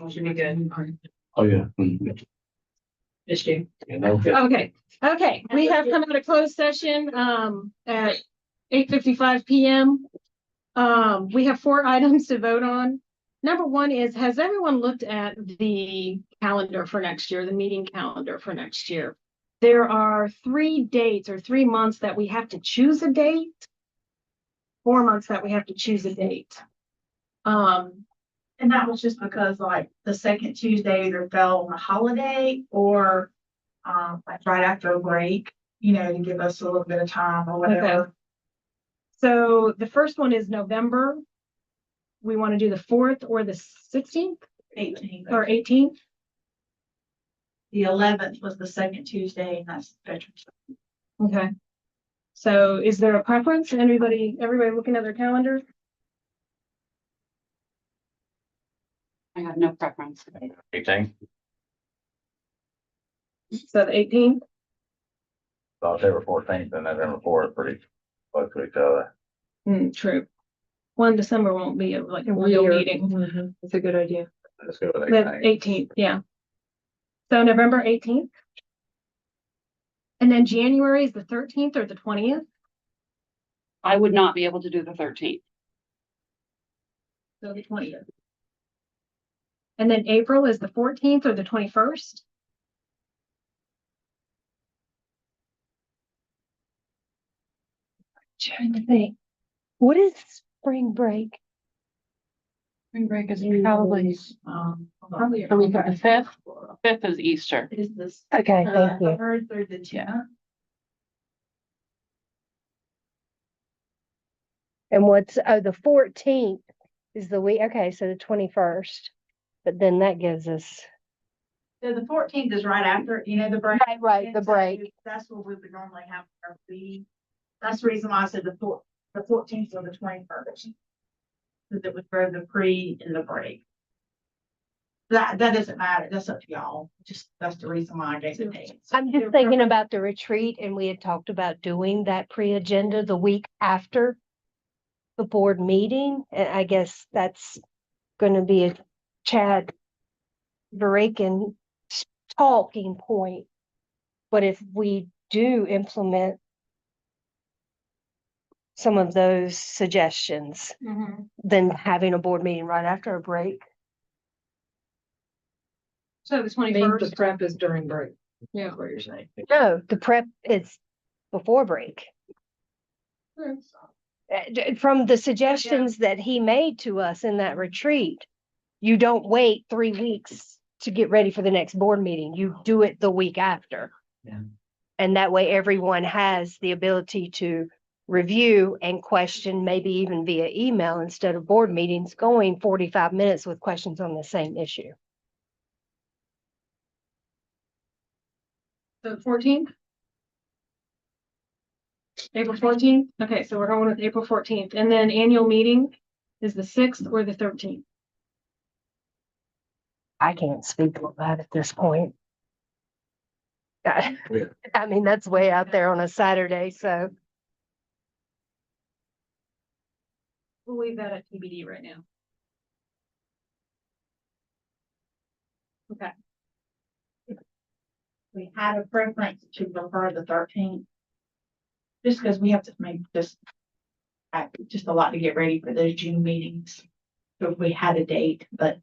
Should be good. Oh, yeah. Mhm. Issue. Yeah, no, okay. Okay, we have come out of closed session, at 8:55 PM. We have 4 items to vote on. Number 1 is, has everyone looked at the calendar for next year, the meeting calendar for next year? There are 3 dates or 3 months that we have to choose a date. 4 months that we have to choose a date. And that was just because like the second Tuesday either fell on a holiday or like right after a break, you know, to give us a little bit of time or whatever. So the first one is November. We want to do the 4th or the 16th 18th. or 18th. The 11th was the second Tuesday, and that's Veterans Day. Okay. So is there a preference? Everybody looking at their calendar? I have no preference. 18. So the 18th? October 14th and November 4th are pretty close to each other. True. 1 December won't be like a real meeting. It's a good idea. Let's go with The 18th, yeah. So November 18th. And then January is the 13th or the 20th. I would not be able to do the 13th. So the 20th. And then April is the 14th or the 21st. Trying to think. What is spring break? Spring break is probably Probably the week of the 5th. 5th is Easter. is this Okay, thank you. 3rd through the 10th. And what's, the 14th is the week, okay, so the 21st. But then that gives us, So the 14th is right after, you know, the break. right, the And so break. That's what we would normally have our meeting. That's the reason why I said the 14th or the 21st. Because it would throw the pre and the break. That doesn't matter. That's up to y'all. Just, that's the reason why I gave the dates. I'm just thinking about the retreat, and we had talked about doing that pre-agenda the week after the board meeting, and I guess that's gonna be a Chad Barakin talking point. But if we do implement some of those suggestions, then having a board meeting right after a break. So the Means 21st. the prep is during break. Yeah. What you're saying. No, the prep is before break. From the suggestions that he made to us in that retreat, you don't wait 3 weeks to get ready for the next board meeting. You do it the week after. Yeah. And that way everyone has the ability to review and question, maybe even via email instead of board meetings going 45 minutes with questions on the same issue. So 14th? April 14th? Okay, so we're going with April 14th. And then annual meeting is the 6th or the 13th? I can't speak on that at this point. I Yeah. I mean, that's way out there on a Saturday, so. We'll leave that at TBD right now. Okay. We had a preference to prefer the 13th. Just because we have to make just a lot to get ready for those June meetings. So if we had a date, but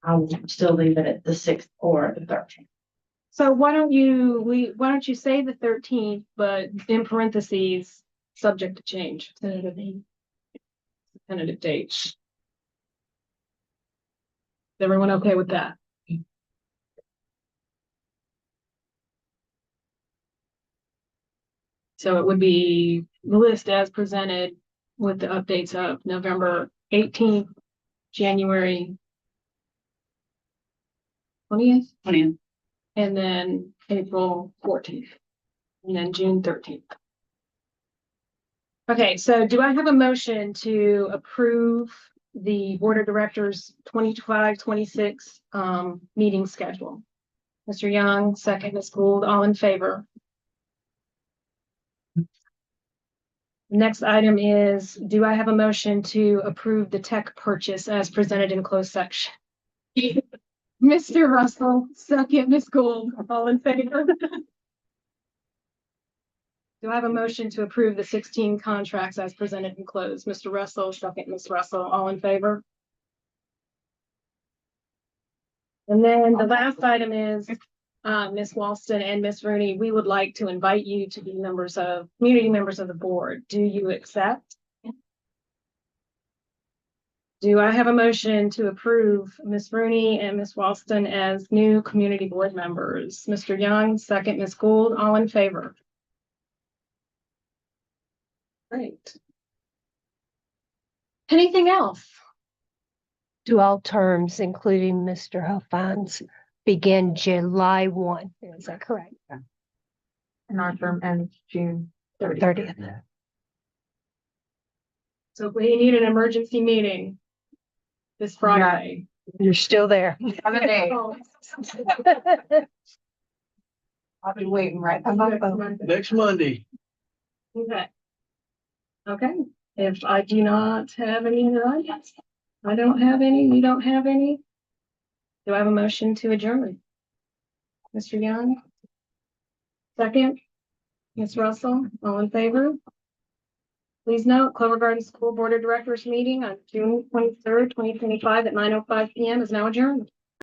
I would still leave it at the 6th or the 13th. So why don't you say the 13th, but in parentheses, subject to change, tentative date. Is everyone okay with that? So it would be the list as presented with the updates of November 18th, January 20th, 20th. and then April 14th, and then June 13th. Okay, so do I have a motion to approve the Board of Directors 25-26 meeting schedule? Mr. Young, second, Ms. Gould, all in favor? Next item is, do I have a motion to approve the tech purchase as presented in closed section? Mr. Russell, second, Ms. Gould, all in favor? Do I have a motion to approve the 16 contracts as presented and closed? Mr. Russell, second, Ms. Russell, all in favor? And then the last item is, Ms. Walston and Ms. Rooney, we would like to invite you to be community members of the board. Do you accept? Do I have a motion to approve Ms. Rooney and Ms. Walston as new community board members? Mr. Young, second, Ms. Gould, all in favor? Great. Anything else? Do all terms, including Mr. Huffines, begin July 1? Is that correct? And our term ends June 30th. So if we need an emergency meeting this Friday. You're still there. 7 days. I'll be waiting right on my phone. Next Monday. Okay. Okay, if I do not have any, I don't have any, you don't have any. Do I have a motion to adjourn? Mr. Young? Second? Ms. Russell, all in favor? Please note, Clover Garden School Board of Directors meeting on June 23rd, 2025 at 9:05 PM is now adjourned.